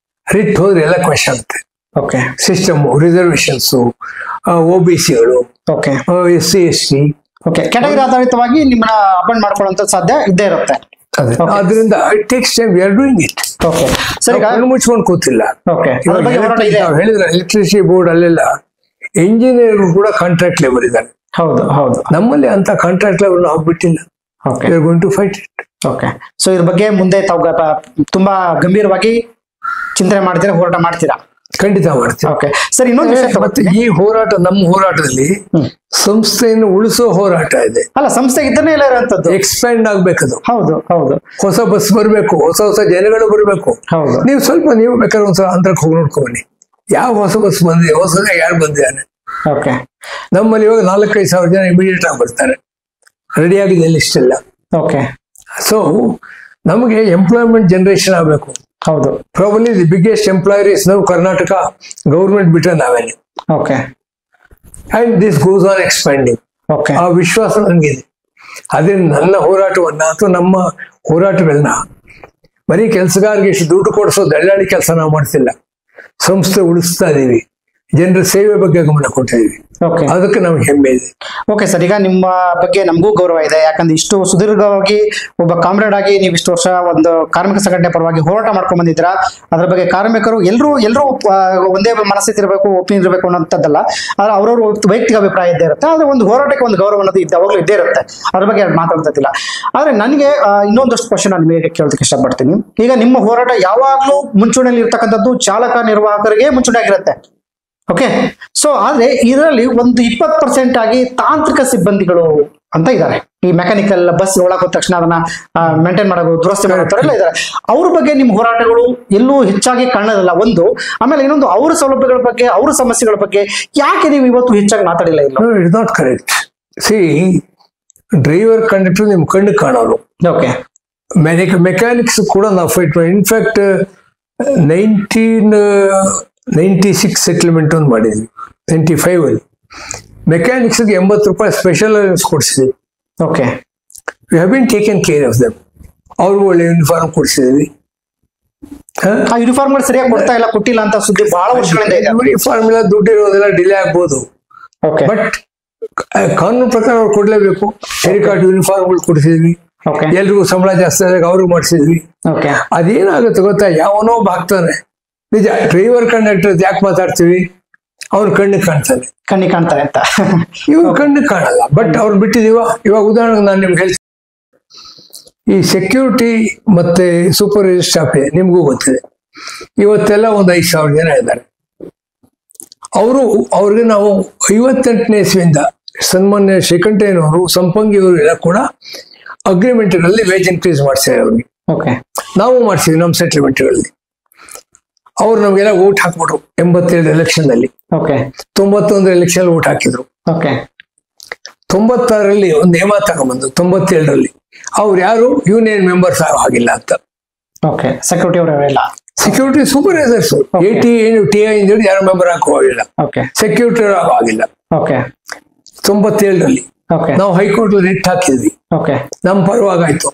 ರಿಟ್ ಹೋದ್ರೆ ಎಲ್ಲ ಕ್ವೆಶ್ಚನ್ ಆಗುತ್ತೆ. ಸಿಸ್ಟಮ್, ರಿಸರ್ವೇಶನ್ಸ್, OBCಗಳು, SC ST ಕ್ಯಾಟಗರಿ ಆಧಾರಿತವಾಗಿ ನಿಮ್ಮನ್ನ ಅಪಾಯಿಂಟ್ ಮಾಡ್ಕೊಳ್ಳುವಂತ ಸಾಧ್ಯ ಇದ್ದೇ ಇರುತ್ತೆ. ಆದ್ರಿಂದ it takes time, we are doing it. ಮುಚ್ಕೊಂಡು ಕೂತಿಲ್ಲ. ಹೇಳಿದ್ರೆ ಎಲೆಕ್ಟ್ರಿಸಿಟಿ ಬೋರ್ಡ್ ಅಲ್ಲೆಲ್ಲ ಇಂಜಿನಿಯರ್ ಕೂಡ ಕಾಂಟ್ರಾಕ್ಟ್ ಲೇಬರ್ ಇದ್ದಾರೆ. ಹೌದು ಹೌದು. ನಮ್ಮಲ್ಲಿ ಅಂತ ಕಾಂಟ್ರಾಕ್ಟ್ ಲೇಬರ್ ನಾವು ಬಿಟ್ಟಿಲ್ಲ. Going to fight it. Okay. So ಇದ್ರ ಬಗ್ಗೆ ಮುಂದೆ ತಾವು ತುಂಬಾ ಗಂಭೀರವಾಗಿ ಚಿಂತನೆ ಮಾಡ್ತೀರಾ, ಹೋರಾಟ ಮಾಡ್ತೀರಾ? ಖಂಡಿತ ಮಾಡ್ತೀವಿ. ಓಕೆ ಸರ್, ಇನ್ನೊಂದು ಮತ್ತೆ ಈ ಹೋರಾಟ, ನಮ್ಮ ಹೋರಾಟದಲ್ಲಿ ಸಂಸ್ಥೆಯನ್ನು ಉಳಿಸೋ ಹೋರಾಟ ಇದೆ. ಅಲ್ಲ, ಸಂಸ್ಥೆ ಇದ್ದನೇ ಇಲ್ಲ ಇರೋಂಥದ್ದು, ಎಕ್ಸ್ಪ್ಯಾಂಡ್ ಆಗ್ಬೇಕದು. ಹೌದು ಹೌದು. ಹೊಸ ಬಸ್ ಬರ್ಬೇಕು, ಹೊಸ ಹೊಸ ಜನಗಳು ಬರ್ಬೇಕು. ಹೌದು. ನೀವು ಸ್ವಲ್ಪ ನೀವು ಬೇಕಾದ್ರೆ ಒಂದ್ಸಲ ಅಂತರಕ್ಕೆ ಹೋಗಿ ನೋಡ್ಕೊಂಬನ್ನಿ, ಯಾವ ಹೊಸ ಬಸ್ ಬಂದಿದೆ, ಹೊಸದ ಯಾರು ಬಂದಿದ್ದಾರೆ. ಓಕೆ. ನಮ್ಮಲ್ಲಿ ಇವಾಗ 4-5 ಸಾವಿರ ಜನ ಇಮಿಡಿಯೇಟ್ ಆಗಿ ಬರ್ತಾರೆ, ರೆಡಿ ಆಗಿದೆ ಲಿಸ್ಟ್ ಎಲ್ಲ. ಓಕೆ. ಸೊ ನಮಗೆ ಎಂಪ್ಲಾಯ್ಮೆಂಟ್ ಜನರೇಷನ್ ಆಗಬೇಕು. ಹೌದು. Probably the biggest employer is ನಾವು ಕರ್ನಾಟಕ ಗೌರ್ಮೆಂಟ್ ಬಿಟ್ರೆ ನಾವೇನೆ. Okay. And this goes on expanding. Okay. ಆ ವಿಶ್ವಾಸ ನನಗಿದೆ. ಅದೇ ನನ್ನ ಹೋರಾಟವನ್ನ ಅಥವಾ ನಮ್ಮ ಹೋರಾಟಗಳನ್ನ ಬರೀ ಕೆಲಸಗಾರರಿಗೆ ಇಷ್ಟು ದುಡ್ಡು ಕೊಡಿಸೋ ದಳ್ಳಾಳಿ ಕೆಲಸ ನಾವು ಮಾಡ್ತಿಲ್ಲ. ಸಂಸ್ಥೆ ಉಳಿಸ್ತಾ ಇದೀವಿ, ಜನರ ಸೇವೆ ಬಗ್ಗೆ ಗಮನ ಕೊಟ್ಟಿದ್ದೀವಿ. ಅದಕ್ಕೆ ನಮ್ಗೆ ಹೆಮ್ಮೆ ಇದೆ. ಓಕೆ ಸರ್, ಈಗ ನಿಮ್ಮ ಬಗ್ಗೆ ನಮಗೂ ಗೌರವ ಇದೆ, ಯಾಕಂದ್ರೆ ಇಷ್ಟು ಸುದೀರ್ಘವಾಗಿ ಒಬ್ಬ ಕಾಮ್ರೇಡ್ ಆಗಿ ನೀವು ಇಷ್ಟು ವರ್ಷ ಒಂದು ಕಾರ್ಮಿಕ ಸಂಘಟನೆ ಪರವಾಗಿ ಹೋರಾಟ ಮಾಡ್ಕೊಂಡ್ ಬಂದಿದ್ದೀರಾ. ಅದ್ರ ಬಗ್ಗೆ ಕಾರ್ಮಿಕರು ಎಲ್ಲರೂ ಒಂದೇ ಮನಸ್ಥಿತಿ ಇರಬೇಕು, ಒಪ್ಪಿಗೆ ಇರಬೇಕು ಅನ್ನೋಂಥದ್ದಲ್ಲ, ಆದ್ರೆ ಅವ್ರವ್ರ ವೈಯಕ್ತಿಕ ಅಭಿಪ್ರಾಯ ಇದ್ದೇ ಇರುತ್ತೆ. ಆದ್ರೆ ಒಂದು ಹೋರಾಟಕ್ಕೆ ಒಂದು ಗೌರವ ಅನ್ನೋದು ಯಾವಾಗಲೂ ಇದ್ದೇ ಇರುತ್ತೆ, ಅದ್ರ ಬಗ್ಗೆ ಮಾತಾಡ್ತಿಲ್ಲ. ಆದ್ರೆ ನನಗೆ ಇನ್ನೊಂದಷ್ಟು ಕ್ವಶನ್ ನಾನು ನಿಮಗೆ ಕೇಳೋದಕ್ಕೆ ಇಷ್ಟಪಡ್ತೀನಿ. ಈಗ ನಿಮ್ಮ ಹೋರಾಟ ಯಾವಾಗ್ಲೂ ಮುಂಚೂಣಿಯಲ್ಲಿ ಇರ್ತಕ್ಕಂಥದ್ದು ಚಾಲಕ ನಿರ್ವಾಹಕರಿಗೆ ಮುಂಚೂಣಿ ಆಗಿರುತ್ತೆ. ಓಕೆ. ಸೊ ಆದ್ರೆ ಇದರಲ್ಲಿ ಒಂದು 20% ಆಗಿ ತಾಂತ್ರಿಕ ಸಿಬ್ಬಂದಿಗಳು ಅಂತ ಇದ್ದಾರೆ. ಈ ಮೆಕ್ಯಾನಿಕಲ್ ಬಸ್ ಒಳಗೆ ಹೋದ ತಕ್ಷಣ ಅದನ್ನ ಮೇಂಟೈನ್ ಮಾಡೋದು, ದುರಸ್ತಿ ಮಾಡೋರೆಲ್ಲ ಇದ್ದಾರೆ. ಅವ್ರ ಬಗ್ಗೆ ನಿಮ್ಮ ಹೋರಾಟಗಳು ಎಲ್ಲೂ ಹೆಚ್ಚಾಗಿ ಕಾಣೋದಿಲ್ಲ ಒಂದು. ಆಮೇಲೆ ಇನ್ನೊಂದು, ಅವ್ರ ಸೌಲಭ್ಯಗಳ ಬಗ್ಗೆ, ಅವ್ರ ಸಮಸ್ಯೆಗಳ ಬಗ್ಗೆ ಯಾಕೆ ನೀವು ಇವತ್ತು ಹೆಚ್ಚಾಗಿ ಮಾತಾಡಿಲ್ಲ? ಇಲ್ಲ, it's not correct. C, driver, conductor ನಿಮ್ ಕಣ್ಣು ಕಾಣೋರು. ಓಕೆ. ಮೆಕ್ಯಾನಿಕ್ಸ್ ಕೂಡ ನಾವು ಫೈಟ್ ಮಾಡಿ. ಇನ್ಫ್ಯಾಕ್ಟ್ 1996 ಸೆಟಲ್ಮೆಂಟ್ ಒಂದು ಮಾಡಿದ್ವಿ. 95 ಅಲ್ಲಿ ಮೆಕ್ಯಾನಿಕ್ಸ್ಗೆ 80 ರೂಪಾಯಿ ಸ್ಪೆಷಲ್ ಅಲವೆನ್ಸ್ ಕೊಡಿಸಿದ್ವಿ. Okay. We have been taken care of them. ಅವ್ರಿಗೂ ಒಳ್ಳೆ ಯೂನಿಫಾರ್ಮ್ ಕೊಡಿಸಿದ್ವಿ. ಆ ಯೂನಿಫಾರ್ಮ್ಗಳು ಸರಿಯಾಗಿ ಕೊಡ್ತಾ ಇಲ್ಲ, ಕೊಟ್ಟಿಲ್ಲ ಅಂತ ಸುದ್ದಿ ಬಹಳ ವರ್ಷಗಳಿಂದ ಇದೆ. ಯೂನಿಫಾರ್ಮ್ ಎಲ್ಲ ದುಡ್ಡು ಇರೋದೆಲ್ಲ ಡಿಲೇ ಆಗ್ಬೋದು, ಬಟ್ ಕಾನೂನು ಪ್ರಕಾರ ಅವ್ರು ಕೊಡ್ಲೇಬೇಕು. ಹೆರಿಕಾಟ್ ಯೂನಿಫಾರ್ಮ್ಗಳು ಕೊಡಿಸಿದ್ವಿ. ಎಲ್ರಿಗೂ ಸಂಬಳ ಜಾಸ್ತಿ ಆದಾಗ ಅವ್ರಿಗೆ ಮಾಡಿಸಿದ್ವಿ. ಅದೇನಾಗುತ್ತೆ ಗೊತ್ತಾ, ಯಾವನೋ ಒಬ್ಬ ಹಾಕ್ತಾನೆ. ನಿಜ, ಡ್ರೈವರ್ ಕಂಡಕ್ಟರ್ ಯಾಕೆ ಮಾತಾಡ್ತೀವಿ, ಅವ್ರ ಕಣ್ಣಿಗೆ ಕಾಣ್ತಾನೆ, ಕಣ್ಣಿಗೆ ಕಾಣ್ತಾರೆ ಅಂತ. ಇವ್ರ ಕಣ್ಣಿಗೆ ಕಾಣಲ್ಲ, ಬಟ್ ಅವ್ರು ಬಿಟ್ಟಿದೀವ. ಇವಾಗ ಉದಾಹರಣೆಗೆ ನಾನು ನಿಮ್ಗೆ ಹೇಳ್ತೀನಿ, ಈ ಸೆಕ್ಯೂರಿಟಿ ಮತ್ತೆ ಸೂಪರ್ವೈಸರ್ ಸ್ಟಾಫ್ ನಿಮ್ಗೂ ಗೊತ್ತಿದೆ. ಇವತ್ತೆಲ್ಲ ಒಂದು 5,000 ಜನ ಇದ್ದಾರೆ. ಅವ್ರಿಗೆ ನಾವು 58ನೇ ಇಸ್ವಿಯಿಂದ ಸನ್ಮಾನ್ಯ ಶ್ರೀಕಂಠಯ್ಯನವರು, ಸಂಪಂಗಿಯವರು ಎಲ್ಲ ಕೂಡ ಅಗ್ರಿಮೆಂಟ್ಗಳಲ್ಲಿ ವೇಜ್ ಇನ್ಕ್ರೀಸ್ ಮಾಡ್ಸಿದ್ದಾರೆ ಅವ್ರಿಗೆ. ನಾವು ಮಾಡ್ಸಿದ್ವಿ ನಮ್ಮ ಸೆಟಲ್ಮೆಂಟ್ಗಳಲ್ಲಿ. ಅವ್ರು ನಮ್ಗೆಲ್ಲ ಓಟ್ ಹಾಕ್ಬಿಟ್ರು 87 ಎಲೆಕ್ಷನ್ ನಲ್ಲಿ. 91 ಎಲೆಕ್ಷನ್ ಓಟ್ ಹಾಕಿದ್ರು. 96ರಲ್ಲಿ ಒಂದು ನೇಮ ತಗೊಂಡ್ಬಂದು 97ರಲ್ಲಿ ಅವ್ರು ಯಾರು ಯೂನಿಯನ್ ಮೆಂಬರ್ಸ್ ಆಗಿಲ್ಲ ಅಂತ. ಸೆಕ್ಯೂರಿಟಿ ಸೂಪರ್ವೈಸರ್ಸ್ TI ಇಂದ ಯಾರು ಮೆಂಬರ್ ಹಾಕುವಾಗಿಲ್ಲ, ಸೆಕ್ಯೂರಿಟಿ ಆಗಿಲ್ಲ. 97ರಲ್ಲಿ ನಾವು ಹೈಕೋರ್ಟ್ ರಿಟ್ ಹಾಕಿದ್ವಿ, ನಮ್ ಪರವಾಗಾಯ್ತು.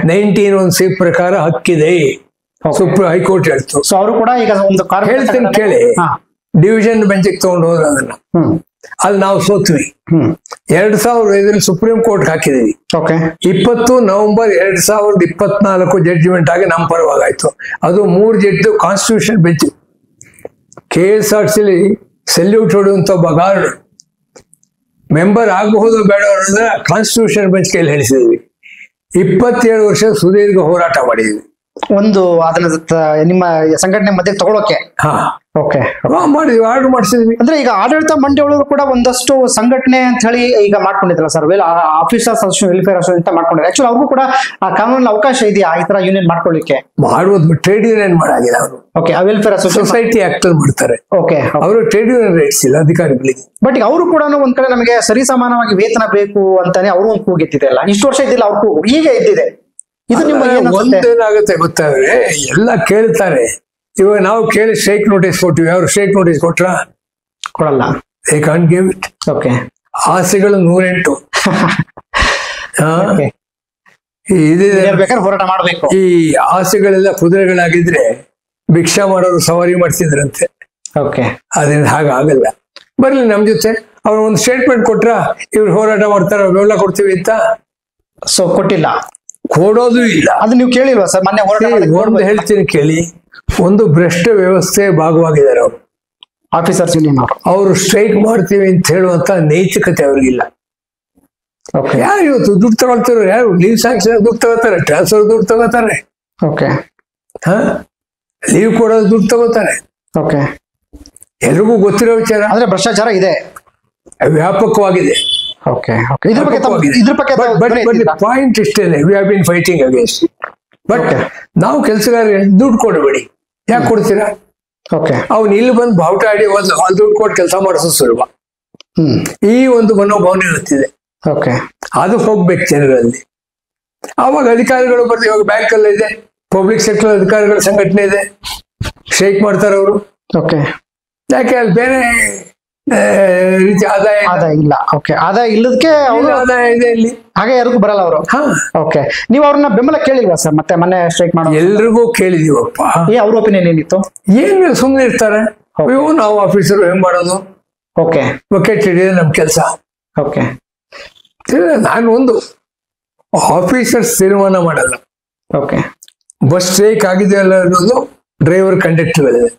19 ಪ್ರಕಾರ ಹಕ್ಕಿದೆ, ಹೈಕೋರ್ಟ್ ಹೇಳ್ತು. ಸೊ ಅವರು ಕೂಡ ಈಗ ಒಂದು ಹೇಳ್ತೀನಿ ಕೇಳಿ, ಡಿವಿಷನ್ ಬೆಂಚಿಗೆ ತಗೊಂಡು ಹೋದ್ರು ಅದನ್ನ. ಅದು ನಾವು ಸೋತ್ವಿ. 2005 ಸುಪ್ರೀಂ ಕೋರ್ಟ್ ಹಾಕಿದೀವಿ. 20 ನವೆಂಬರ್ 2024 ಜಡ್ಜ್ಮೆಂಟ್ ಆಗಿ ನಮ್ಮ ಪರವಾಗಾಯ್ತು. ಅದು 3 judge constitution bench. KSRTC salute ಹೊಡೆಯುವಂತ ಒಬ್ಬ ಗಾರ್ಡ್ ಮೆಂಬರ್ ಆಗಬಹುದು ಬೇಡ ಅನ್ನೋದನ್ನ ಕಾನ್ಸ್ಟಿಟ್ಯೂಷನ್ ಬೆಂಚ್ ಕೈಲಿ ಹೇಳಿಸಿದ್ವಿ. 27 ವರ್ಷ ಸುದೀರ್ಘ ಹೋರಾಟ ಮಾಡಿದ್ವಿ. ಒಂದು ಅದನ್ನ ನಿಮ್ಮ ಸಂಘಟನೆ ಮಧ್ಯೆ ತಗೊಳಕ್ಕೆ ಮಾಡಿದ್ವಿ, ಆರ್ಡರ್ ಮಾಡಿಸಿದ್ವಿ. ಅಂದ್ರೆ ಈಗ ಆಡಳಿತ ಮಂಡಳಿಯವರು ಕೂಡ ಒಂದಷ್ಟು ಸಂಘಟನೆ ಅಂತ ಹೇಳಿ ಈಗ ಮಾಡ್ಕೊಂಡಿದ್ರಲ್ಲ sir, officers association, welfare association ಅಂತ ಮಾಡ್ಕೊಂಡಿದ್ದಾರೆ. ಆಕ್ಚುಲಿ ಅವ್ರಿಗೂ ಕೂಡ ಆ ಕಾನೂನಲ್ಲಿ ಅವಕಾಶ ಇದೆಯಾ ಈ ತರ ಯೂನಿಯನ್ ಮಾಡ್ಕೊಳ್ಳಿಕ್ಕೆ? ಮಾಡುವುದು ಟ್ರೇಡ್ ಯೂನಿಯನ್ ಮಾಡಾಗಿಲ್ಲ ಅವರು. ವೆಲ್ಫೇರ್ ಅಸೋಸಿಯೇಷನ್ ಸೊಸೈಟಿ ಆಕ್ಟ್ ಮಾಡ್ತಾರೆ. ಅವರು ಟ್ರೇಡ್ ಯೂನಿಯನ್ ರೈಟ್ಸ್ ಇಲ್ಲ ಅಧಿಕಾರಿಗಳಿಗೆ. ಬಟ್ ಈಗ ಅವರು ಕೂಡ ಒಂದ್ ಕಡೆ ನಮಗೆ ಸರಿ ಸಮಾನವಾಗಿ ವೇತನ ಬೇಕು ಅಂತಾನೆ ಅವರು ಒಂದು ಕೂಗೆತ್ತಿದೆ ಅಲ್ಲ, ಇಷ್ಟು ವರ್ಷ ಇದ್ದಿಲ್ಲ ಅವ್ರ ಕೂಗು ಈಗ ಇದ್ದಿದೆ. ಇದು ಒಂದೇನಾಗುತ್ತೆ ಗೊತ್ತಾದ್ರೆ ಎಲ್ಲ ಕೇಳ್ತಾರೆ. ಇವಾಗ ನಾವು ಕೇಳಿ ಸ್ಟ್ರೈಕ್ ನೋಟಿಸ್ ಕೊಟ್ಟಿವಿ, ಅವ್ರು ಸ್ಟ್ರೈಕ್ ನೋಟಿಸ್ ಕೊಡಲ್ಲ. They can't give it. ಆಸೆಗಳು 108. ಹೋರಾಟ ಮಾಡ್ಬೇಕು. ಈ ಆಸೆಗಳೆಲ್ಲ ಕುದುರೆಗಳಾಗಿದ್ರೆ ಭಿಕ್ಷಾ ಮಾಡೋರು ಸವಾರಿ ಮಾಡ್ತಿದ್ರಂತೆ. ಅದ್ರಿಂದ ಹಾಗಾಗಲ್ಲ. ಬರ್ಲಿ ನಮ್ ಜೊತೆ. ಅವ್ರು ಒಂದು ಸ್ಟೇಟ್ಮೆಂಟ್ ಕೊಟ್ರ ಇವ್ರು ಹೋರಾಟ ಮಾಡ್ತಾರ, ಬೆಂಬಲ ಕೊಡ್ತೀವಿ ಅಂತ. ಸೊ ಕೊಟ್ಟಿಲ್ಲ, ಕೊಡೋದು ಇಲ್ಲ. ಅದು ನೀವು ಕೇಳಿಲ್ವಾ ಸರ್? ಮೊನ್ನೆ ಒಂದು ಹೇಳ್ತೀನಿ ಕೇಳಿ. ಒಂದು ಭ್ರಷ್ಟ ವ್ಯವಸ್ಥೆ ಭಾಗವಾಗಿದ್ದಾರೆ ಅವರು, ಆಫೀಸರ್ಸ್ ಯೂನಿಯನ್ ಅವರು ಸ್ಟ್ರೈಕ್ ಮಾಡ್ತೀವಿ ಅಂತ ಹೇಳುವಂತ ನೈತಿಕತೆ ಅವ್ರಿಗಿಲ್ಲ. ಯಾರು ಇವತ್ತು ದುಡ್ಡು ತಗೊಳ್ತಿರೋ? ಯಾರು ಲೀವ್ ಸ್ಯಾಂಕ್ಷನ್ ದುಡ್ಡು ತಗೋತಾರೆ, ಟ್ರಾನ್ಸ್ಫರ್ ದುಡ್ಡು ತಗೋತಾರೆ, ಲೀವ್ ಕೊಡೋದು ದುಡ್ಡು ತಗೋತಾರೆ. ಎಲ್ರಿಗೂ ಗೊತ್ತಿರೋ ವಿಚಾರ. ಅಂದ್ರೆ ಭ್ರಷ್ಟಾಚಾರ ಇದೆ, ವ್ಯಾಪಕವಾಗಿದೆ. ಪಾಯಿಂಟ್ ಇಷ್ಟೇನೆ, we have been fighting against. But ನಾವು ಕೆಲಸಗಾರರಿಗೆ ದುಡ್ಡು ಕೊಡಬೇಡಿ. ಯಾಕೆ ಕೊಡ್ತೀರಾ? ಅವ್ನು ಇಲ್ಲಿ ಬಂದು ಬಾವುಟ ಆಡಿ ಒಂದು ದುಡ್ಡು ಕೊಟ್ಟು ಕೆಲಸ ಮಾಡಿಸೋದು ಸುಲಭ. ಈ ಒಂದು ಮನೋಭಾವನೆ ಇರುತ್ತಿದೆ. ಅದು ಹೋಗ್ಬೇಕು ಜನರಲ್ಲಿ. ಆವಾಗ ಅಧಿಕಾರಿಗಳು ಬರ್ತೀವಿ. ಇವಾಗ ಬ್ಯಾಂಕ್ ಅಲ್ಲಿ ಇದೆ, ಪಬ್ಲಿಕ್ ಸೆಕ್ಟರ್ ಅಧಿಕಾರಿಗಳ ಸಂಘಟನೆ ಇದೆ, ಸ್ಟ್ರೈಕ್ ಮಾಡ್ತಾರೆ ಅವರು. ಯಾಕೆ ಅಲ್ಲಿ ಬೇರೆ ರೀತಿ ಆದಾಯ ಇಲ್ಲ. ಆದಾಯ ಇಲ್ಲದಕ್ಕೆ ಆದಾಯ ಇದೆ ಇಲ್ಲಿ, ಹಾಗೆ ಯಾರಿಗೂ ಬರಲ್ಲ ಅವರು. ನೀವು ಅವ್ರನ್ನ ಬೆಂಬಲ ಕೇಳಿಲ್ವಾ ಸರ್? ಮತ್ತೆ ಮೊನ್ನೆ ಸ್ಟ್ರೈಕ್ ಮಾಡೋ ಎಲ್ರಿಗೂ ಕೇಳಿದೀವಪ್ಪ. ಅವ್ರ ಒಪಿನಿಯನ್ ಏನಿತ್ತು? ಏನ್ ಸುಮ್ಮನೆ ಇರ್ತಾರೆ. ನಾವು ಆಫೀಸರು ಹೆಂಗ್ ಮಾಡೋದು, ಬಕೆಟ್ ಹಿಡಿಯೋದು ನಮ್ ಕೆಲಸ. ನಾನು ಒಂದು ಆಫೀಸರ್ಸ್ ತೀರ್ಮಾನ ಮಾಡಲ್ಲ. ಬಸ್ ಸ್ಟ್ರೈಕ್ ಆಗಿದೆ ಅಲ್ಲ ಅನ್ನೋದು ಡ್ರೈವರ್ ಕಂಡಕ್ಟರ್ಗಳಿದೆ.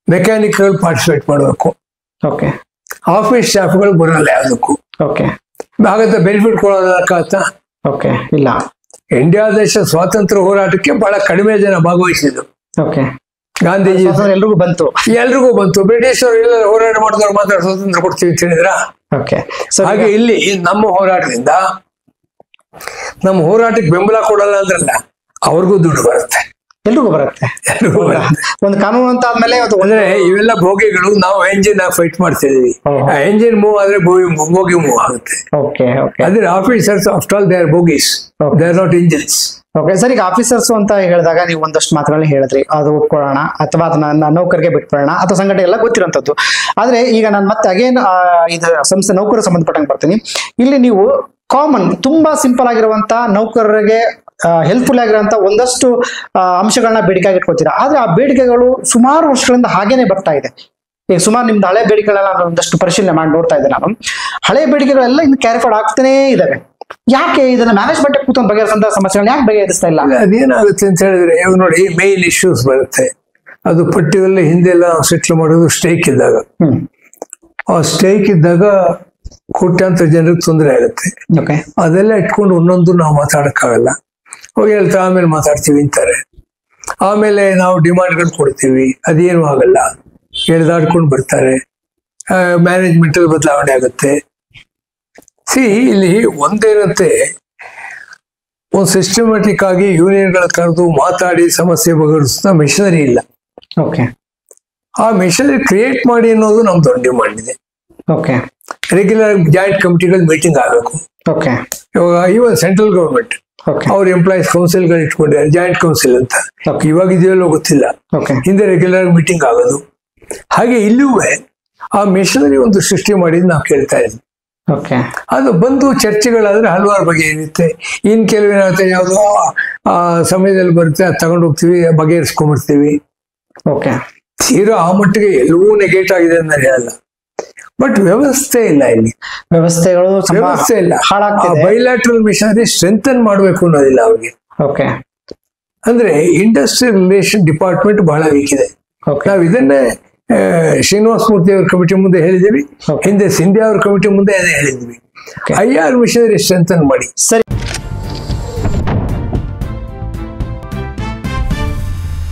ಮೆಕ್ಯಾನಿಕ್ಗಳು ಪಾರ್ಟಿಸಿಪೇಟ್ ಮಾಡಬೇಕು. ಆಫೀಸ್ ಸ್ಟಾಫ್ಗಳು ಬರಲ್ಲ ಯಾವುದಕ್ಕೂ. ಹಾಗಂತ ಬೆನಿಫಿಟ್ ಕೊಡೋದಕ್ಕಾಗತ್ತಾ? ಇಲ್ಲ. ಇಂಡಿಯಾ ದೇಶ ಸ್ವಾತಂತ್ರ್ಯ ಹೋರಾಟಕ್ಕೆ ಬಹಳ ಕಡಿಮೆ ಜನ ಭಾಗವಹಿಸಿದ್ರು. ಗಾಂಧೀಜಿ ಎಲ್ರಿಗೂ ಬಂತು. ಬ್ರಿಟಿಷರು ಎಲ್ಲ ಹೋರಾಟ ಮಾಡಿದವ್ರು ಮಾತ್ರ ಸ್ವಾತಂತ್ರ್ಯ ಕೊಡ್ತೀವಿ ಅಂತ ಹೇಳಿದ್ರ. ಹಾಗೆ ಇಲ್ಲಿ ನಮ್ಮ ಹೋರಾಟದಿಂದ ನಮ್ಮ ಹೋರಾಟಕ್ಕೆ ಬೆಂಬಲ ಕೊಡಲ್ಲ ಅಂದ್ರಲ್ಲ, ಅವ್ರಿಗೂ ದುಡ್ಡು ಬರುತ್ತೆ, ಎಲ್ರಿಗೂ ಬರುತ್ತೆ. ಒಂದು ಕಾನೂನು ಅಂತ ಆದ್ಮೇಲೆ ಅಂದ್ರೆ ಇವೆಲ್ಲ ಬೋಗಿಗಳು. ನಾವು ಎಂಜಿನ್ ಫೈಟ್ ಮಾಡ್ತಾ ಇದೀವಿ. ಎಂಜಿನ್ ಮೂವ್ ಆದ್ರೆ ಬೋಗಿ ಮೂವ್ ಆಗುತ್ತೆ. ಅದ್ರ officers after all they are bogies, they are not engines. Sir, ಈಗ ಆಫೀಸರ್ಸ್ ಅಂತ ಹೇಳಿದಾಗ ನೀವು ಒಂದಷ್ಟು ಮಾತುಗಳನ್ನ ಹೇಳಿದ್ರಿ, ಅದು ಒಪ್ಕೊಳ್ಳೋಣ ಅಥವಾ ಅದನ್ನ ನೌಕರಿಗೆ ಬಿಟ್ಬಿಡೋಣ ಅಥವಾ ಸಂಘಟನೆ ಎಲ್ಲ ಗೊತ್ತಿರೋಂಥದ್ದು. ಆದ್ರೆ ಈಗ ನಾನು ಮತ್ತೆ ಅಗೇನ್ ಇದು ಸಂಸ್ಥೆ ನೌಕರರು ಸಂಬಂಧಪಟ್ಟಂಗೆ ಬರ್ತೀನಿ. ಇಲ್ಲಿ ನೀವು ಕಾಮನ್ ತುಂಬಾ ಸಿಂಪಲ್ ಆಗಿರುವಂತ ನೌಕರರಿಗೆ ಹೆಲ್ಪ್ಫುಲ್ ಆಗಿರುವಂತ ಒಂದಷ್ಟು ಅಂಶಗಳನ್ನ ಬೇಡಿಕೆ ಇಟ್ಕೊಳ್ತೀರಾ. ಆದ್ರೆ ಆ ಬೇಡಿಕೆಗಳು ಸುಮಾರು ವರ್ಷಗಳಿಂದ ಹಾಗೇನೆ ಬರ್ತಾ ಇದೆ. ಈಗ ಸುಮಾರು ನಿಮ್ದು ಹಳೆ ಬೇಡಿಕೆಗಳೆಲ್ಲ ನಾನು ಒಂದಷ್ಟು ಪರಿಶೀಲನೆ ಮಾಡಿ ನೋಡ್ತಾ ಇದ್ದೆ. ನಾನು ಹಳೆ ಬೇಡಿಕೆಗಳೆಲ್ಲ ಇನ್ನು ಕ್ಯಾರಿಫೈಡ್ ಆಗ್ತಾನೇ ಇದಾವೆ. ಯಾಕೆ ಇದನ್ನ ಮ್ಯಾನೇಜ್ಮೆಂಟ್ ಕೂತ್ಕೊಂಡು ಬಗೆಹರಿಸಂತ ಸಮಸ್ಯೆಗಳನ್ನ ಯಾಕೆ ಬಗೆಹರಿಸ್ತಾ ಇಲ್ಲ? ಅದೇನಾಗುತ್ತೆ ಅಂತ ಹೇಳಿದ್ರೆ, ನೋಡಿ, ಮೇಲ್ ಇಶ್ಯೂಸ್ ಬರುತ್ತೆ. ಅದು ಪರ್ಟಿಕ್ಯುಲರ್ಲಿ ಹಿಂದೆಲ್ಲ ಸೆಟ್ಲ್ ಮಾಡೋದು ಸ್ಟ್ರೈಕ್ ಇದ್ದಾಗ. ಆ ಸ್ಟ್ರೈಕ್ ಇದ್ದಾಗ ಕೋಟ್ಯಾಂತರ ಜನರಿಗೆ ತೊಂದರೆ ಆಗುತ್ತೆ. ಅದೆಲ್ಲ ಇಟ್ಕೊಂಡು ಒಂದೊಂದು ನಾವು ಮಾತಾಡಕ್ಕಾಗಲ್ಲ. ಹೋಗಿ ಹೇಳ್ತಾ ಆಮೇಲೆ ಮಾತಾಡ್ತೀವಿ ಅಂತಾರೆ. ಆಮೇಲೆ ನಾವು ಡಿಮಾಂಡ್ಗಳು ಕೊಡ್ತೀವಿ, ಅದೇನು ಆಗಲ್ಲ, ಎಳೆದಾಡ್ಕೊಂಡು ಬರ್ತಾರೆ. ಮ್ಯಾನೇಜ್ಮೆಂಟ್ ಅಲ್ಲಿ ಬದಲಾವಣೆ ಆಗುತ್ತೆ. ಇಲ್ಲಿ ಒಂದೇನಂತೆ, ಒಂದು ಸಿಸ್ಟಮ್ಯಾಟಿಕ್ ಆಗಿ ಯೂನಿಯನ್ಗಳ ಕರೆದು ಮಾತಾಡಿ ಸಮಸ್ಯೆ ಬಗೆಹರಿಸುತ್ತ ಮಿಷನರಿ ಇಲ್ಲ. ಆ ಮಿಷನರಿ ಕ್ರಿಯೇಟ್ ಮಾಡಿ ಅನ್ನೋದು ನಮ್ ದೊಡ್ಡ ಡಿಮಾಂಡ್ ಇದೆ. ರೆಗ್ಯುಲರ್ ಜಾಯಿಂಟ್ ಕಮಿಟಿಗಳು ಮೀಟಿಂಗ್ ಆಗಬೇಕು. ಇವಾಗ ಇವನ್ ಸೆಂಟ್ರಲ್ ಗವರ್ಮೆಂಟ್ ಅವ್ರ ಎಂಪ್ಲಾಯೀಸ್ ಕೌನ್ಸಿಲ್ಗಳು ಇಟ್ಕೊಂಡಿದ್ದಾರೆ, ಜಾಯಿಂಟ್ ಕೌನ್ಸಿಲ್ ಅಂತ. ಇವಾಗ ಇದೆಯಲ್ಲೋ ಗೊತ್ತಿಲ್ಲ, ಹಿಂದೆ ರೆಗ್ಯುಲರ್ ಮೀಟಿಂಗ್ ಆಗೋದು. ಹಾಗೆ ಇಲ್ಲೂ ಆ ಮಿಷನರಿ ಒಂದು ಸೃಷ್ಟಿ ಮಾಡಿದ್ ನಾವು ಕೇಳ್ತಾ ಇದ್ವಿ. ಅದು ಬಂದು ಚರ್ಚೆಗಳಾದ್ರೆ ಹಲವಾರು ಬಗೆ ಇರುತ್ತೆ. ಇನ್ ಕೆಲವೇನಾಗುತ್ತೆ, ಯಾವುದೋ ಆ ಸಮಯದಲ್ಲಿ ಬರುತ್ತೆ, ಅದು ತಗೊಂಡು ಹೋಗ್ತೀವಿ, ಬಗೆಹರಿಸ್ಕೊಂಡ್ಬಿಡ್ತೀವಿ. ತೀರಾ ಆ ಮಟ್ಟಿಗೆ ಎಲ್ಲವೂ ನೆಗೆಟ್ ಆಗಿದೆ ಅಂತ ಹೇಳಲ್ಲ, ಬಟ್ ವ್ಯವಸ್ಥೆ ಇಲ್ಲ ಇಲ್ಲಿ, ವ್ಯವಸ್ಥೆಗಳು ವ್ಯವಸ್ಥೆ ಇಲ್ಲ. ಹಾಳಾಗ್ತಿದೆ. ಬೈಲ್ಯಾಟ್ರಲ್ ಮಿಷನರಿ ಸ್ಟ್ರೆಂಥನ್ ಮಾಡಬೇಕು ಅನ್ನೋದಿಲ್ಲ ಅವ್ರಿಗೆ. ಓಕೆ, ಅಂದ್ರೆ ಇಂಡಸ್ಟ್ರಿಯಲ್ ರಿಲೇಷನ್ ಡಿಪಾರ್ಟ್ಮೆಂಟ್ ಬಹಳ ವೀಕ್ ಇದೆ. ಓಕೆ, ನಾವು ಇದನ್ನೇ ಶ್ರೀನಿವಾಸ ಮೂರ್ತಿ ಅವ್ರ ಕಮಿಟಿ ಮುಂದೆ ಹೇಳಿದ್ದೀವಿ, ಹಿಂದೆ ಸಿಂಧ್ಯಾ ಅವ್ರ ಕಮಿಟಿ ಮುಂದೆ ಅದೇ ಹೇಳಿದ್ವಿ. IR ಮಿಷನರಿ ಸ್ಟ್ರೆಂಥನ್ ಮಾಡಿ. ಸರಿ.